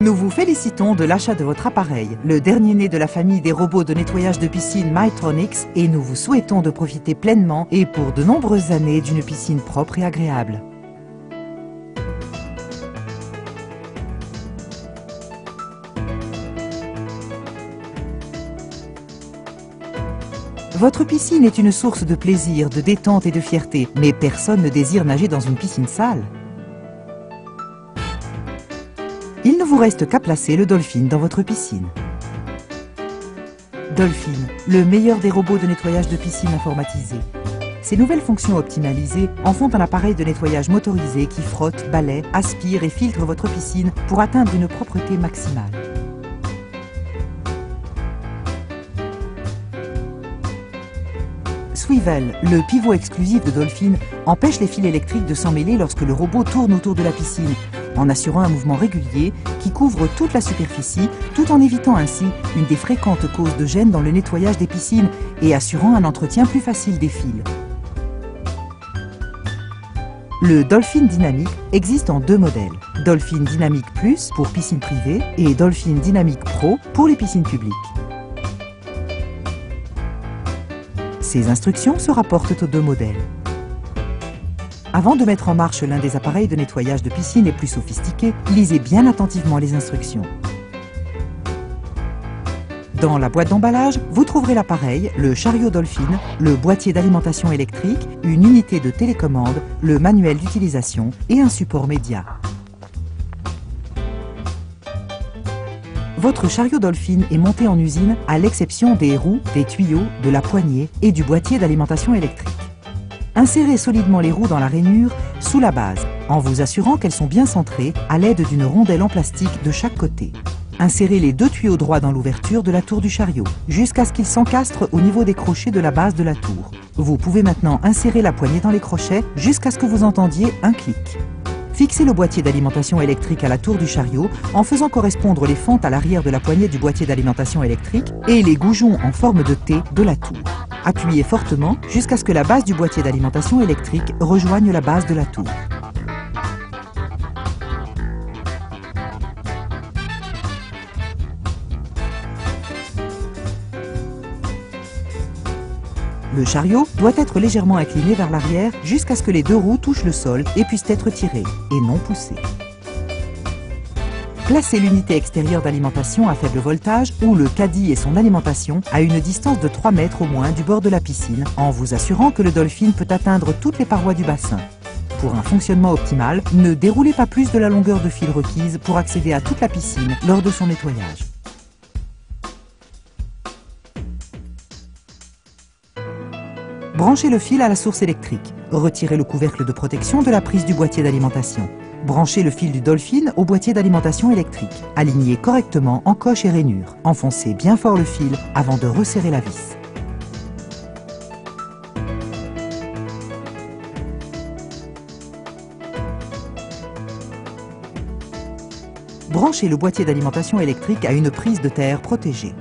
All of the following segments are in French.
Nous vous félicitons de l'achat de votre appareil, le dernier né de la famille des robots de nettoyage de piscine Mytronics, et nous vous souhaitons de profiter pleinement et pour de nombreuses années d'une piscine propre et agréable. Votre piscine est une source de plaisir, de détente et de fierté, mais personne ne désire nager dans une piscine sale. Il ne vous reste qu'à placer le Dolphin dans votre piscine. Dolphin, le meilleur des robots de nettoyage de piscine informatisés. Ces nouvelles fonctions optimalisées en font un appareil de nettoyage motorisé qui frotte, balaie, aspire et filtre votre piscine pour atteindre une propreté maximale. Swivel, le pivot exclusif de Dolphin, empêche les fils électriques de s'en mêler lorsque le robot tourne autour de la piscine, en assurant un mouvement régulier qui couvre toute la superficie, tout en évitant ainsi une des fréquentes causes de gêne dans le nettoyage des piscines et assurant un entretien plus facile des fils. Le Dolphin Dynamic existe en deux modèles, Dolphin Dynamic Plus pour piscine privée et Dolphin Dynamic Pro pour les piscines publiques. Ces instructions se rapportent aux deux modèles. Avant de mettre en marche l'un des appareils de nettoyage de piscine les plus sophistiqués, lisez bien attentivement les instructions. Dans la boîte d'emballage, vous trouverez l'appareil, le chariot Dolphin, le boîtier d'alimentation électrique, une unité de télécommande, le manuel d'utilisation et un support média. Votre chariot Dolphin est monté en usine à l'exception des roues, des tuyaux, de la poignée et du boîtier d'alimentation électrique. Insérez solidement les roues dans la rainure sous la base, en vous assurant qu'elles sont bien centrées à l'aide d'une rondelle en plastique de chaque côté. Insérez les deux tuyaux droits dans l'ouverture de la tour du chariot, jusqu'à ce qu'ils s'encastrent au niveau des crochets de la base de la tour. Vous pouvez maintenant insérer la poignée dans les crochets jusqu'à ce que vous entendiez un clic. Fixez le boîtier d'alimentation électrique à la tour du chariot en faisant correspondre les fentes à l'arrière de la poignée du boîtier d'alimentation électrique et les goujons en forme de T de la tour. Appuyez fortement jusqu'à ce que la base du boîtier d'alimentation électrique rejoigne la base de la tour. Le chariot doit être légèrement incliné vers l'arrière jusqu'à ce que les deux roues touchent le sol et puissent être tirées, et non poussées. Placez l'unité extérieure d'alimentation à faible voltage ou le caddie et son alimentation à une distance de 3 mètres au moins du bord de la piscine, en vous assurant que le Dolphin peut atteindre toutes les parois du bassin. Pour un fonctionnement optimal, ne déroulez pas plus de la longueur de fil requise pour accéder à toute la piscine lors de son nettoyage. Branchez le fil à la source électrique. Retirez le couvercle de protection de la prise du boîtier d'alimentation. Branchez le fil du Dolphin au boîtier d'alimentation électrique. Alignez correctement encoche et rainure. Enfoncez bien fort le fil avant de resserrer la vis. Branchez le boîtier d'alimentation électrique à une prise de terre protégée.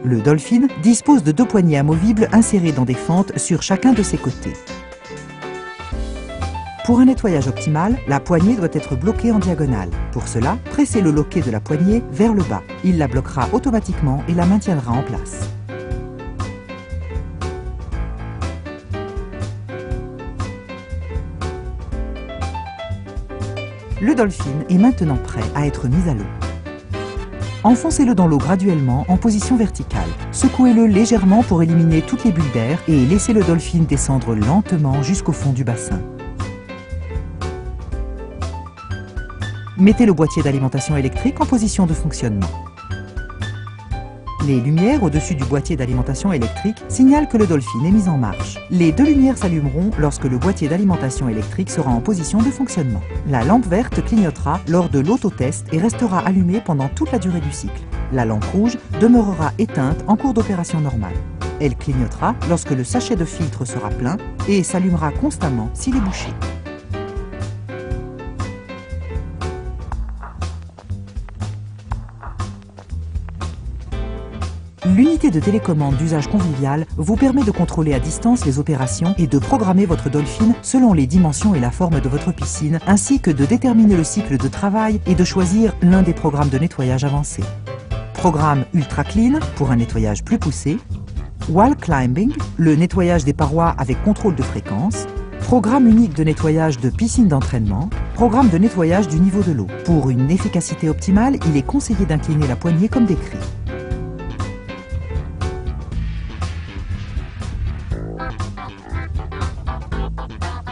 Le Dolphin dispose de deux poignées amovibles insérées dans des fentes sur chacun de ses côtés. Pour un nettoyage optimal, la poignée doit être bloquée en diagonale. Pour cela, pressez le loquet de la poignée vers le bas. Il la bloquera automatiquement et la maintiendra en place. Le Dolphin est maintenant prêt à être mis à l'eau. Enfoncez-le dans l'eau graduellement en position verticale. Secouez-le légèrement pour éliminer toutes les bulles d'air et laissez le Dolphin descendre lentement jusqu'au fond du bassin. Mettez le boîtier d'alimentation électrique en position de fonctionnement. Les lumières au-dessus du boîtier d'alimentation électrique signalent que le Dolphin est mis en marche. Les deux lumières s'allumeront lorsque le boîtier d'alimentation électrique sera en position de fonctionnement. La lampe verte clignotera lors de l'autotest et restera allumée pendant toute la durée du cycle. La lampe rouge demeurera éteinte en cours d'opération normale. Elle clignotera lorsque le sachet de filtre sera plein et s'allumera constamment s'il est bouché. L'unité de télécommande d'usage convivial vous permet de contrôler à distance les opérations et de programmer votre Dolphin selon les dimensions et la forme de votre piscine, ainsi que de déterminer le cycle de travail et de choisir l'un des programmes de nettoyage avancés. Programme Ultra Clean pour un nettoyage plus poussé, Wall Climbing, le nettoyage des parois avec contrôle de fréquence, programme unique de nettoyage de piscine d'entraînement, programme de nettoyage du niveau de l'eau. Pour une efficacité optimale, il est conseillé d'incliner la poignée comme décrit.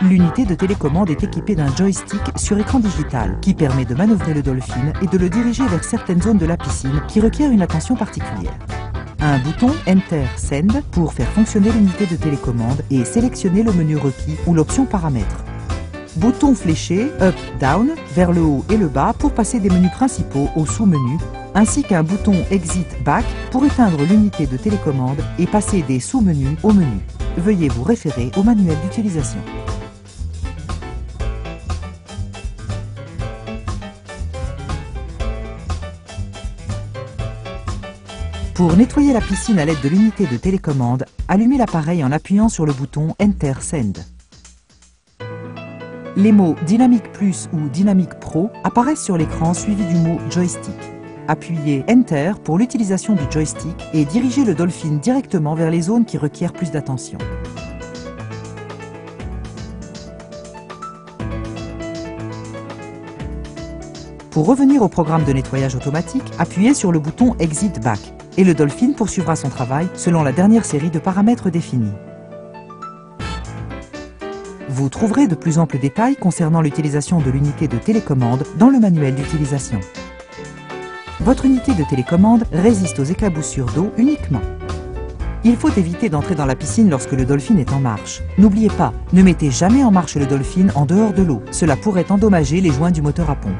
L'unité de télécommande est équipée d'un joystick sur écran digital qui permet de manœuvrer le Dolphin et de le diriger vers certaines zones de la piscine qui requièrent une attention particulière. Un bouton Enter Send pour faire fonctionner l'unité de télécommande et sélectionner le menu requis ou l'option paramètres. Bouton fléché Up, Down vers le haut et le bas pour passer des menus principaux aux sous-menus, ainsi qu'un bouton Exit Back pour éteindre l'unité de télécommande et passer des sous-menus au menu. Veuillez vous référer au manuel d'utilisation. Pour nettoyer la piscine à l'aide de l'unité de télécommande, allumez l'appareil en appuyant sur le bouton Enter Send. Les mots Dynamic Plus ou Dynamic Pro apparaissent sur l'écran suivi du mot Joystick. Appuyez Enter pour l'utilisation du joystick et dirigez le Dolphin directement vers les zones qui requièrent plus d'attention. Pour revenir au programme de nettoyage automatique, appuyez sur le bouton Exit Back et le Dolphin poursuivra son travail selon la dernière série de paramètres définis. Vous trouverez de plus amples détails concernant l'utilisation de l'unité de télécommande dans le manuel d'utilisation. Votre unité de télécommande résiste aux éclaboussures d'eau uniquement. Il faut éviter d'entrer dans la piscine lorsque le Dolphin est en marche. N'oubliez pas, ne mettez jamais en marche le Dolphin en dehors de l'eau. Cela pourrait endommager les joints du moteur à pompe.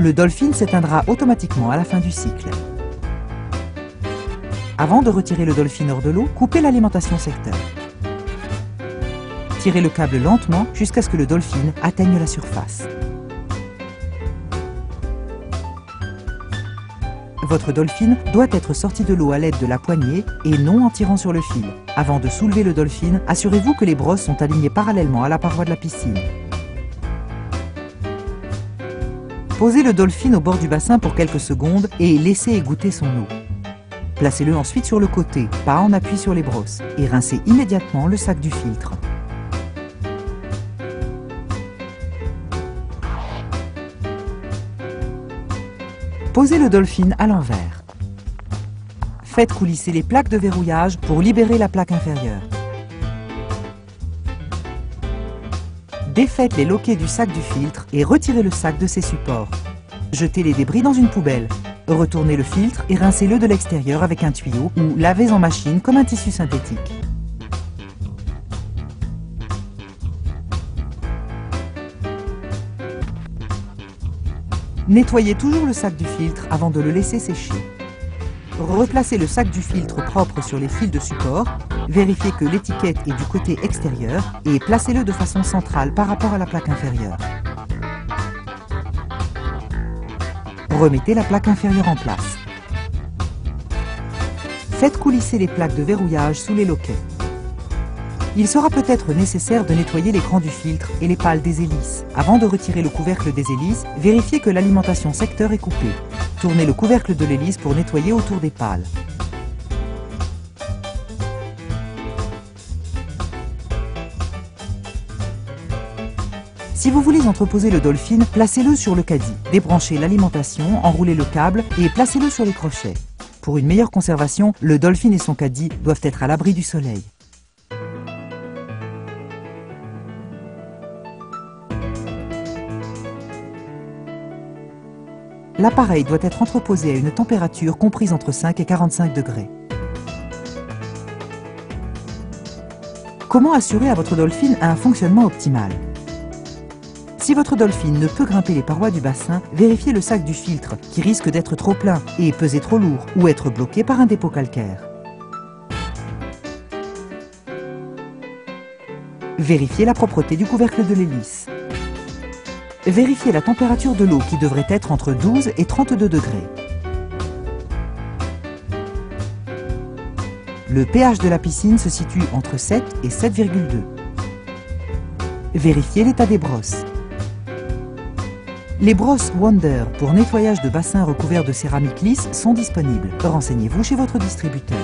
Le Dolphin s'éteindra automatiquement à la fin du cycle. Avant de retirer le Dolphin hors de l'eau, coupez l'alimentation secteur. Tirez le câble lentement jusqu'à ce que le Dolphin atteigne la surface. Votre Dolphin doit être sorti de l'eau à l'aide de la poignée et non en tirant sur le fil. Avant de soulever le Dolphin, assurez-vous que les brosses sont alignées parallèlement à la paroi de la piscine. Posez le Dolphin au bord du bassin pour quelques secondes et laissez égoutter son eau. Placez-le ensuite sur le côté, pas en appui sur les brosses, et rincez immédiatement le sac du filtre. Posez le Dolphin à l'envers. Faites coulisser les plaques de verrouillage pour libérer la plaque inférieure. Défaites les loquets du sac du filtre et retirez le sac de ses supports. Jetez les débris dans une poubelle. Retournez le filtre et rincez-le de l'extérieur avec un tuyau ou lavez en machine comme un tissu synthétique. Nettoyez toujours le sac du filtre avant de le laisser sécher. Replacez le sac du filtre propre sur les fils de support, vérifiez que l'étiquette est du côté extérieur et placez-le de façon centrale par rapport à la plaque inférieure. Remettez la plaque inférieure en place. Faites coulisser les plaques de verrouillage sous les loquets. Il sera peut-être nécessaire de nettoyer l'écran du filtre et les pales des hélices. Avant de retirer le couvercle des hélices, vérifiez que l'alimentation secteur est coupée. Tournez le couvercle de l'hélice pour nettoyer autour des pales. Si vous voulez entreposer le Dolphin, placez-le sur le caddie. Débranchez l'alimentation, enroulez le câble et placez-le sur les crochets. Pour une meilleure conservation, le Dolphin et son caddie doivent être à l'abri du soleil. L'appareil doit être entreposé à une température comprise entre 5 et 45 degrés. Comment assurer à votre Dolphin un fonctionnement optimal? Si votre Dolphin ne peut grimper les parois du bassin, vérifiez le sac du filtre qui risque d'être trop plein et peser trop lourd ou être bloqué par un dépôt calcaire. Vérifiez la propreté du couvercle de l'hélice. Vérifiez la température de l'eau qui devrait être entre 12 et 32 degrés. Le pH de la piscine se situe entre 7 et 7,2. Vérifiez l'état des brosses. Les brosses Wonder pour nettoyage de bassins recouverts de céramique lisse sont disponibles. Renseignez-vous chez votre distributeur.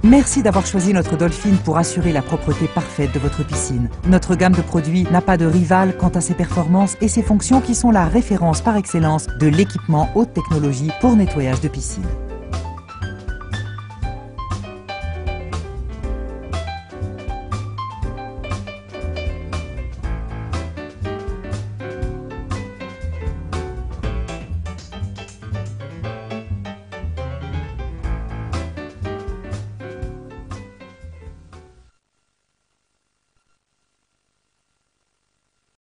Merci d'avoir choisi notre Dolphin pour assurer la propreté parfaite de votre piscine. Notre gamme de produits n'a pas de rival quant à ses performances et ses fonctions qui sont la référence par excellence de l'équipement haute technologie pour nettoyage de piscine.